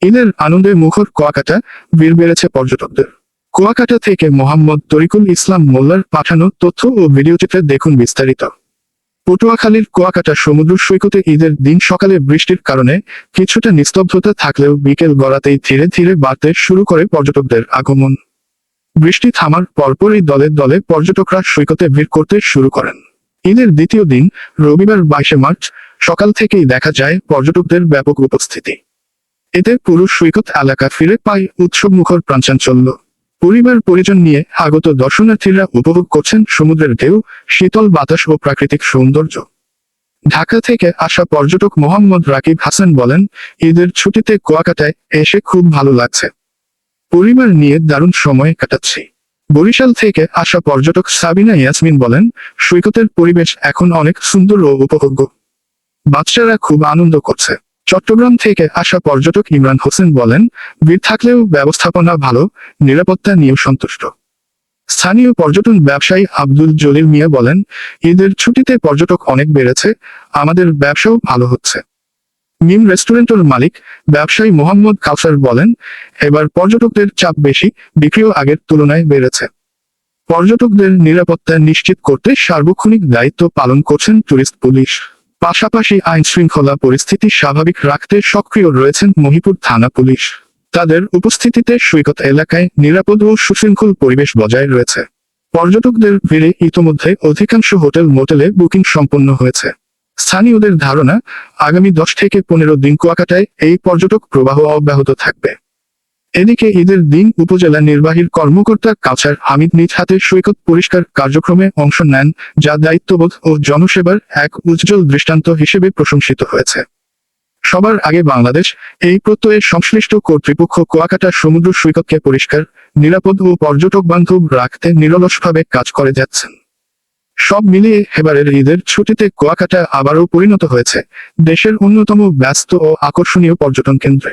ঈদের আনন্দে মুখর কুয়াকাটা, ভিড় বেড়েছে পর্যটকদের। কুয়াকাটা থেকে মোহাম্মদ তরিকুল ইসলাম মোল্লার পাঠানো তথ্য ও ভিডিওচিত্রে দেখুন বিস্তারিত। পটুয়াখালীর কুয়াকাটা সমুদ্র সৈকতে ঈদের দিন সকালে বৃষ্টির কারণে কিছুটা নিস্তব্ধতা থাকলেও বিকেল গড়াতেই ধীরে ধীরে বাড়তে শুরু করে পর্যটকদের আগমন। বৃষ্টি থামার পরপরই দলে দলে পর্যটকরা সৈকতে ভিড় করতে শুরু করেন। ঈদের দ্বিতীয় দিন রবিবার 22 মার্চ সকাল থেকেই দেখা যায় পর্যটকদের ব্যাপক উপস্থিতি। এতে পুরো সৈকত এলাকা ফিরে পায় উৎসবমুখর প্রাণচাঞ্চল্য। পরিবার পরিজন নিয়ে আগত দর্শনার্থীরা উপভোগ করছেন সমুদ্রের ঢেউ, শীতল বাতাস ও প্রাকৃতিক সৌন্দর্য। ঢাকা থেকে আসা পর্যটক মোহাম্মদ রাকিব হাসান বলেন, ঈদের ছুটিতে কুয়াকাটায় এসে খুব ভালো লাগছে। পরিবার নিয়ে দারুণ সময় কাটাচ্ছি। বরিশাল থেকে আসা পর্যটক সাবিনা ইয়াসমিন বলেন, সৈকতের পরিবেশ এখন অনেক সুন্দর ও উপভোগ্য। বাচ্চারা খুব আনন্দ করছে। চট্টগ্রাম থেকে আসা পর্যটক ইমরান হোসেন বলেন, ভিড় থাকলেও ব্যবস্থাপনা ভালো, নিরাপত্তা নিয়েও সন্তুষ্ট। স্থানীয় পর্যটন ব্যবসায়ী আব্দুল জলিল মিয়া বলেন, ঈদের ছুটিতে পর্যটক অনেক বেড়েছে, আমাদের ব্যবসাও ভালো হচ্ছে। মিম রেস্টুরেন্টের মালিক ব্যবসায়ী মোহাম্মদ কাউসার বলেন, এবার পর্যটকদের চাপ বেশি, বিক্রিও আগের তুলনায় বেড়েছে। পর্যটকদের নিরাপত্তা নিশ্চিত করতে সার্বক্ষণিক দায়িত্ব পালন করছেন ট্যুরিস্ট পুলিশ। পাশাপাশি আইন শৃঙ্খলা পরিস্থিতি স্বাভাবিক রাখতে সক্রিয় রয়েছেন মহিপুর থানা পুলিশ। তাদের উপস্থিতিতে সৈকত এলাকায় নিরাপদ ও সুশৃঙ্খল পরিবেশ বজায় রয়েছে। পর্যটকদের ভিড়ে ইতোমধ্যে অধিকাংশ হোটেল মোটেলে বুকিং সম্পন্ন হয়েছে। স্থানীয়দের ধারণা, আগামী 10 থেকে 15 দিন কুয়াকাটায় এই পর্যটক প্রবাহ অব্যাহত থাকবে। এদিকে ঈদের দিন উপজেলা নির্বাহীর কর্মকর্তা কাউসার হামিদ নিজ হাতে সৈকত পরিষ্কার কার্যক্রমে অংশ নেন, যা দায়িত্ববোধ ও জনসেবার এক উজ্জ্বল দৃষ্টান্ত হিসেবে প্রশংসিত হয়েছে। সবার আগে বাংলাদেশ এই প্রত্যয়ে সংশ্লিষ্ট কর্তৃপক্ষ কুয়াকাটা সমুদ্র সৈকতকে পরিষ্কার, নিরাপদ ও পর্যটক বান্ধব রাখতে নিরলসভাবে কাজ করে যাচ্ছেন। সব মিলিয়ে এবারের ঈদের ছুটিতে কুয়াকাটা আবারও পরিণত হয়েছে দেশের অন্যতম ব্যস্ত ও আকর্ষণীয় পর্যটন কেন্দ্রে।